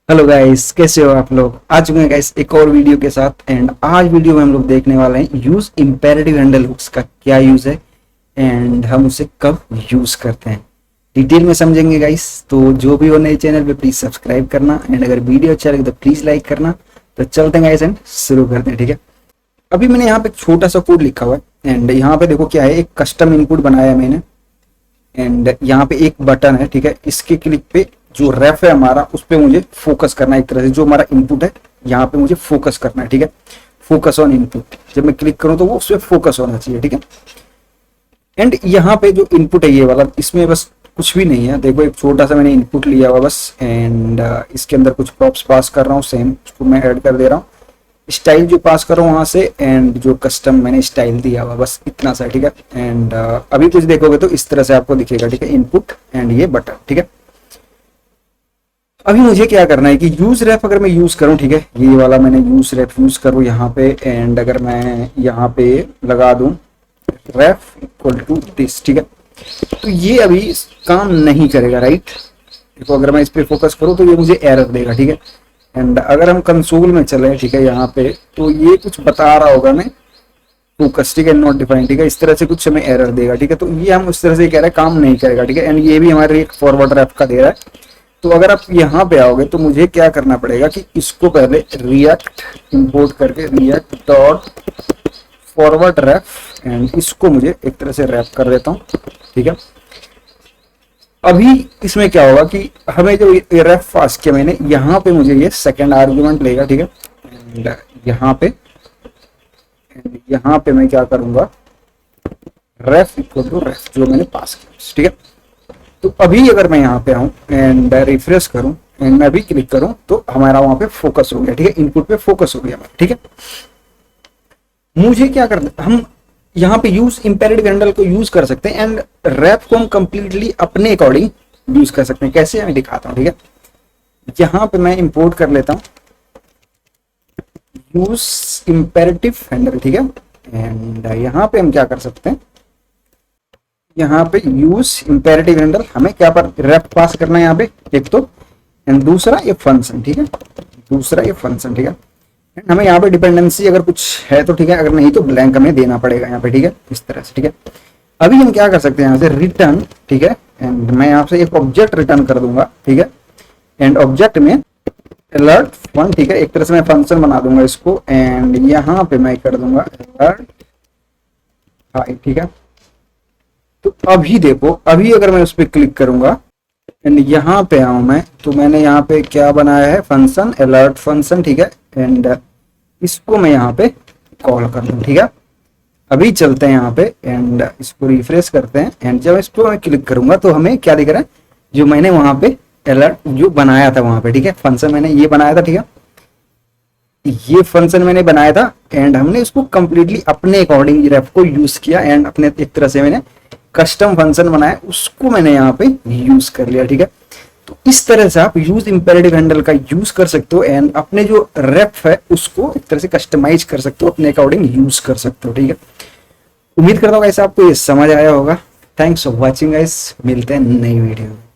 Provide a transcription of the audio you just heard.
Hello guys, कैसे हो आप लोग। आ चुके हैं गाइस एक और वीडियो के साथ। एंड आज वीडियो में हम लोग देखने वाले हैं यूज इंपेरेटिव हैंडल हुक्स का क्या यूज है एंड हम उसे कब यूज करते हैं, डिटेल में समझेंगे गाइस। तो जो भी हो नए चैनल पे प्लीज सब्सक्राइब करना एंड अगर वीडियो अच्छा लगे तो प्लीज लाइक करना। तो चलते हैं गाइस एंड शुरू करते हैं, ठीक है। अभी मैंने यहाँ पे एक छोटा सा कोड लिखा हुआ है एंड यहाँ पे देखो क्या है, एक कस्टम इनपुट बनाया है मैंने। एंड यहाँ पे एक बटन है, ठीक है। इसके क्लिक पे जो रेफ है हमारा, उस पे मुझे फोकस करना है। एक तरह से जो हमारा इनपुट है यहाँ पे मुझे फोकस करना है, ठीक है। फोकस ऑन इनपुट, जब मैं क्लिक करूँ तो वो उस पर फोकस होना चाहिए, ठीक है। एंड यहाँ पे जो इनपुट है ये वाला, इसमें बस कुछ भी नहीं है। देखो एक छोटा सा मैंने इनपुट लिया हुआ बस। एंड इसके अंदर कुछ प्रॉप्स पास कर रहा हूँ, सेम उसको मैं ऐड कर दे रहा हूँ। स्टाइल जो पास कर रहा हूँ वहां से, एंड जो कस्टम मैंने स्टाइल दिया हुआ बस इतना सा, ठीक है। एंड अभी कुछ देखोगे तो इस तरह से आपको दिखेगा, ठीक है। इनपुट एंड ये बटन, ठीक है। अभी मुझे क्या करना है कि यूज रेफ अगर मैं यूज करूं, ठीक है, ये वाला मैंने यूज रेफ यूज करूं यहाँ पे। एंड अगर मैं यहाँ पे लगा दूं रेफ इक्वल टू दिस, ठीक है, तो ये अभी काम नहीं करेगा, राइट। देखो अगर मैं इस पे फोकस करूं तो ये मुझे एरर देगा, ठीक है। एंड अगर हम कंसोल में चले, ठीक है, यहाँ पे तो ये कुछ बता रहा होगा मैं फोकस, ठीक है, नॉट डिफाइंड, ठीक है। इस तरह से कुछ हमें एरर देगा, ठीक है। तो ये हम उस तरह से कह रहे हैं काम नहीं करेगा, ठीक है। एंड ये भी हमारे एक फॉरवर्ड रेफ का दे रहा है। तो अगर आप यहाँ पे आओगे तो मुझे क्या करना पड़ेगा कि इसको पहले रिएक्ट इंपोर्ट करके react dot forward ref, and इसको मुझे एक तरह से रैप कर देता हूँ, ठीक है। अभी इसमें क्या होगा कि हमें जो रेफ पास किया मैंने, यहाँ पे मुझे ये सेकंड आर्गुमेंट लेगा, ठीक है। एंड यहाँ पे मैं क्या करूंगा, रेफ इक्वल टू रेफ जो मैंने पास किया, ठीक है। तो अभी अगर मैं यहाँ पे आऊं एंड रिफ्रेश करूं एंड मैं भी क्लिक करूं तो हमारा वहां पे फोकस हो गया, ठीक है। इनपुट पे फोकस हो गया, ठीक है। मुझे क्या करना, हम यहाँ पे यूज इंपेरेटिव हैंडल को यूज कर सकते हैं एंड रैप को हम कंप्लीटली अपने अकॉर्डिंग यूज कर सकते हैं। कैसे, मैं दिखाता हूँ, ठीक है। यहाँ पे मैं इंपोर्ट कर लेता हूँ यूज इंपेरेटिव हैंडल, ठीक है। एंड यहाँ पे हम क्या कर सकते हैं, यहाँ पे यूज इंपेरेटिव हैंडल हमें क्या पर रेफ पास करना है यहाँ पे, एक तो, एंड दूसरा ये फंक्शन, ठीक है। दूसरा ये फंक्शन, ठीक है। एंड हमें यहाँ पे डिपेंडेंसी अगर कुछ है तो ठीक है, अगर नहीं तो ब्लैंक हमें देना पड़ेगा यहाँ पे, ठीक है, इस तरह से, ठीक है। अभी हम क्या कर सकते हैं यहाँ से रिटर्न, ठीक है। एंड मैं यहाँ से एक ऑब्जेक्ट रिटर्न कर दूंगा, ठीक है। एंड ऑब्जेक्ट में अलर्ट वन, ठीक है, एक तरह से मैं फंक्शन बना दूंगा इसको। एंड यहाँ पे मैं कर दूंगा अलर्ट हाई, ठीक है। तो अभी देखो, अभी अगर मैं उस पर क्लिक करूंगा एंड यहाँ पे आऊं मैं, तो मैंने यहाँ पे क्या बनाया है, फंक्शन अलर्ट फंक्शन, ठीक है। एंड इसको मैं यहाँ पे कॉल कर दूं, ठीक है। अभी चलते हैं यहाँ पे एंड इसको रिफ्रेश करते हैं। एंड जब इसको मैं क्लिक करूंगा तो हमें क्या दिख रहा है, जो मैंने वहां पे अलर्ट जो बनाया था वहां पे, ठीक है, फंक्शन मैंने ये बनाया था, ठीक है। ये फंक्शन मैंने बनाया था एंड हमने उसको कंप्लीटली अपने अकॉर्डिंग रेफ को यूज किया एंड अपने एक तरह से मैंने कस्टम फंक्शन बनाया, उसको मैंने यहाँ पे यूज कर लिया, ठीक है। तो इस तरह से आप यूज इंपेरेटिव हैंडल का यूज कर सकते हो एंड अपने जो रेफ है उसको एक तरह से कस्टमाइज कर सकते हो, अपने अकॉर्डिंग यूज कर सकते हो, ठीक है। उम्मीद करता हूँ गाइस आपको ये समझ आया होगा। थैंक्स फॉर वॉचिंग गाइस, मिलते हैं नई वीडियो में।